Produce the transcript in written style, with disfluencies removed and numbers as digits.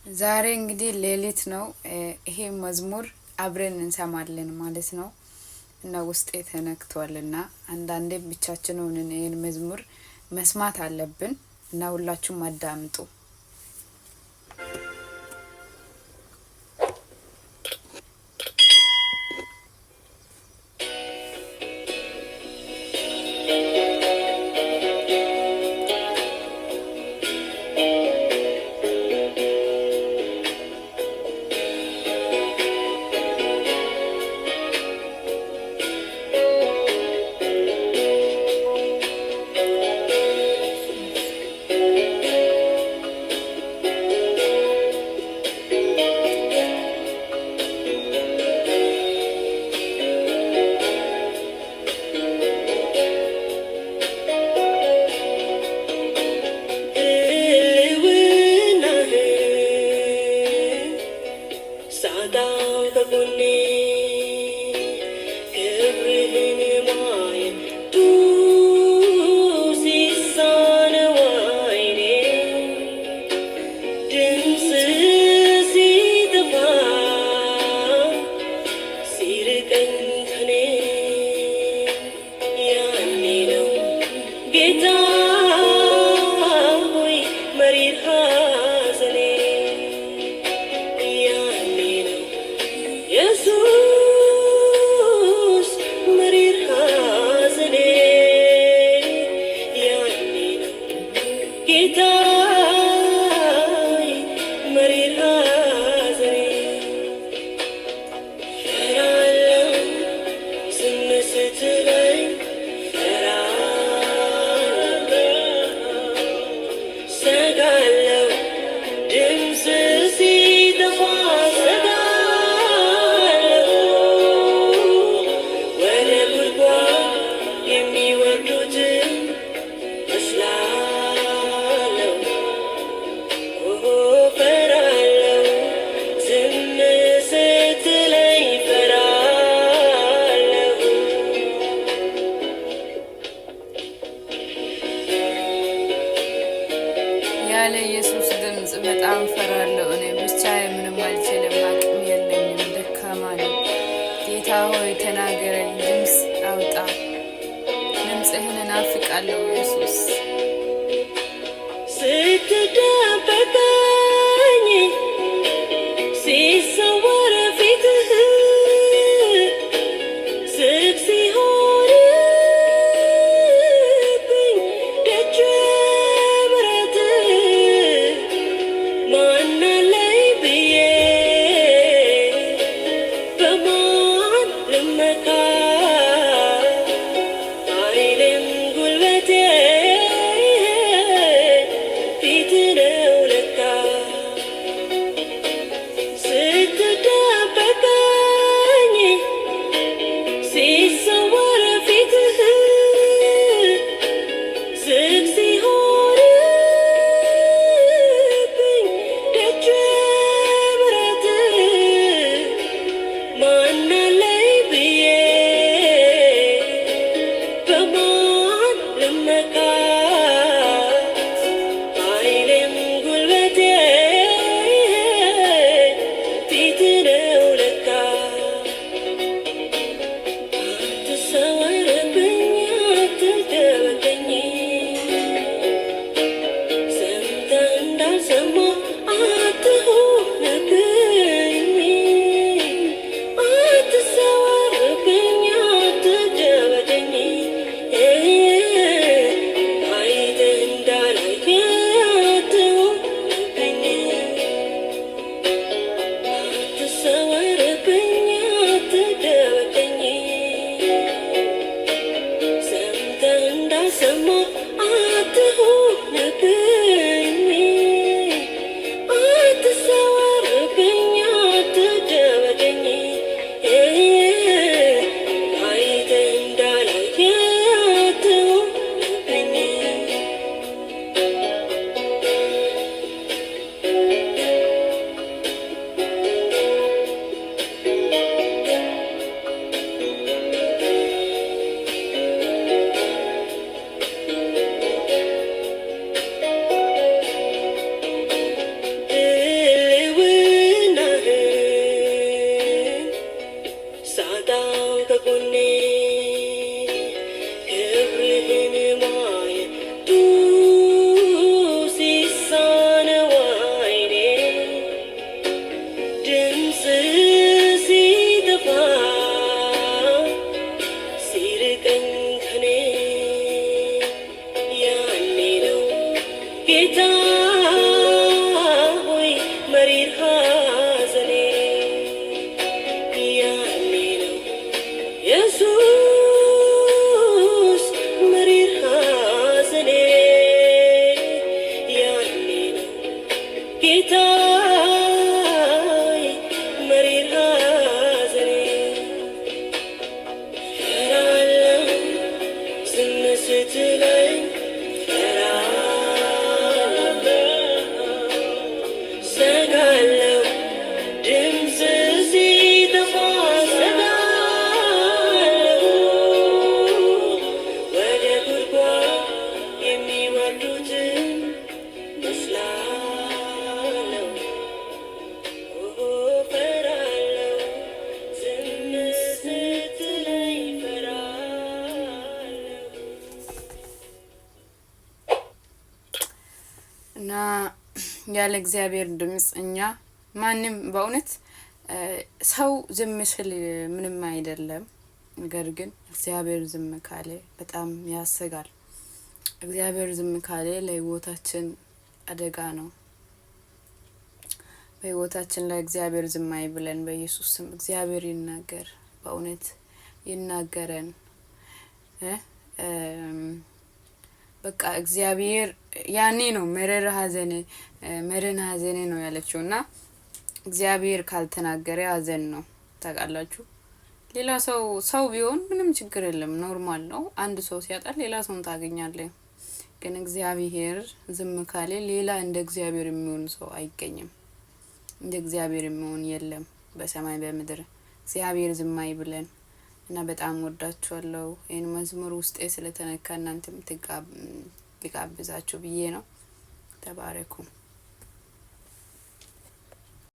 ዛሬ እንግዲህ ሌሊት ነው። ይሄ መዝሙር አብረን እንሰማለን ማለት ነው እና ውስጤ ተነክቷልና አንዳንዴ ብቻችን ሆነን ይሄን መዝሙር መስማት አለብን እና ሁላችሁም አዳምጡ። ያለ ኢየሱስ ድምጽ በጣም ፈራለሁ። እኔ ብቻዬ ምንም አልችልም፣ አቅም የለኝም፣ ደካማ ነኝ። ጌታ ሆይ ተናገረኝ፣ ድምጽ አውጣ። ድምጽህን እናፍቃለሁ ኢየሱስ። ስትደበቀኝ ሲሰወር ፊትህ ዝግ ሲሆንብኝ ደጀ ምሕረትህ ማን አለኝ ብዬ በማን ልመካ? ኃይሌም ጉልበቴ ፊትህ ነው ለካ። ያለ እግዚአብሔር ድምጽ እኛ ማንም በእውነት ሰው ዝም ሲል ምንም አይደለም። ነገር ግን እግዚአብሔር ዝም ካለ በጣም ያሰጋል። እግዚአብሔር ዝም ካለ ለህይወታችን አደጋ ነው። በህይወታችን ላይ እግዚአብሔር ዝም አይብለን። በኢየሱስ ስም እግዚአብሔር ይናገር፣ በእውነት ይናገረን። በቃ እግዚአብሔር ያኔ ነው መረር ሐዘኔ ነው ያለችውና እግዚአብሔር ካልተናገረ ሐዘን ነው ታውቃላችሁ። ሌላ ሰው ቢሆን ምንም ችግር የለም፣ ኖርማል ነው። አንድ ሰው ሲያጣ ሌላ ሰው ታገኛለህ። ግን እግዚአብሔር ዝም ካለ ሌላ እንደ እግዚአብሔር የሚሆን ሰው አይገኝም። እንደ እግዚአብሔር የሚሆን የለም በሰማይ በምድር። እግዚአብሔር ዝም አይብለን እና በጣም ወዳችኋለሁ። ይሄን መዝሙር ውስጤ ስለተነካ እናንተም ትጋብዛችሁ ብዬ ነው። ተባረኩ።